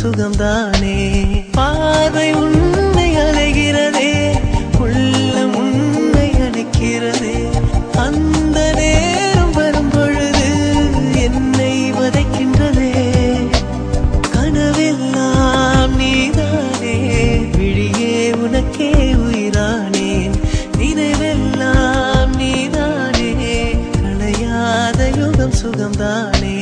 சுகம்தானே. பார்வை உன்னை அலைகிறதே, உள்ளம் உன்னை அணைக்கிறதே. அந்த நேரம் வரும் பொழுது என்னை வதைக்கின்றதே. கனவெல்லாம் நீதானே, விழியே உனக்கே உயிரானேன். நினைவெல்லாம் நீதானே, களையாத யுகம் சுகம்தானே.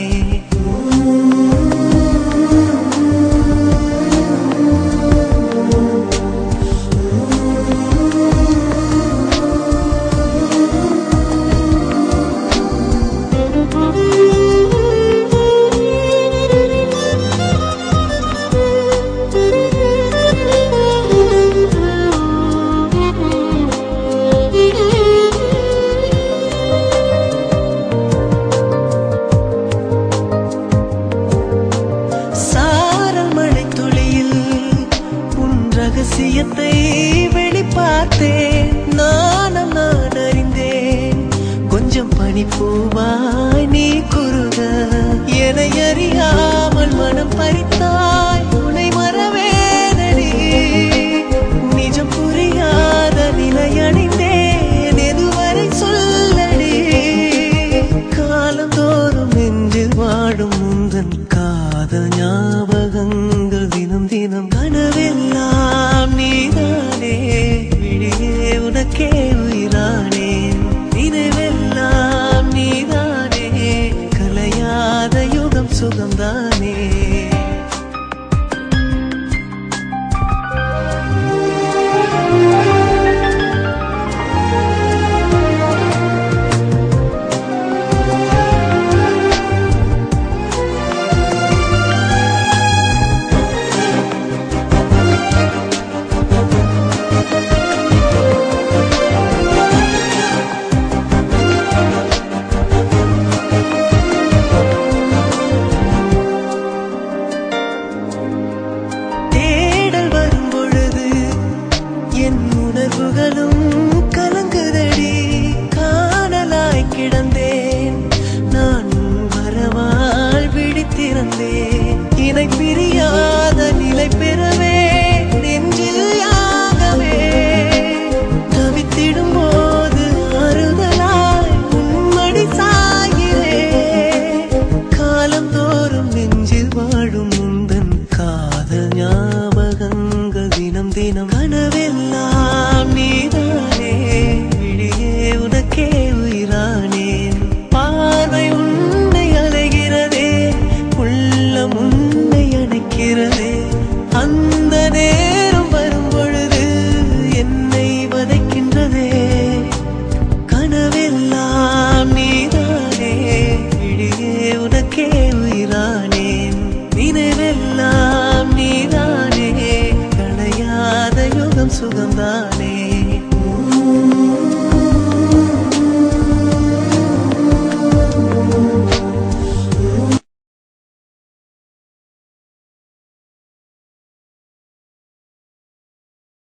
ரகசியத்தை வெளிப்பார்த்தேன், நானும் நான் அறிந்தேன். கொஞ்சம் பனிப்பூவாய் நீ குறுக, என்னை அறியாமல் மனம் பறித்தாய். உன்னை மறவேனடி, நிஜம் புரியாத நிலையடைந்தேன். எதுவரை சொல்லடி, காலந்தோறும் நெஞ்சில் வாடும் முந்தன் காதல் ஞாபகங்கள் தினம் தினம். கனவெல்லாம் நீதானே, விழியே உனக்கே உயிரானேன். நினைவெல்லாம் நீதானே, கலையாத யுகம் சுகம்தானே.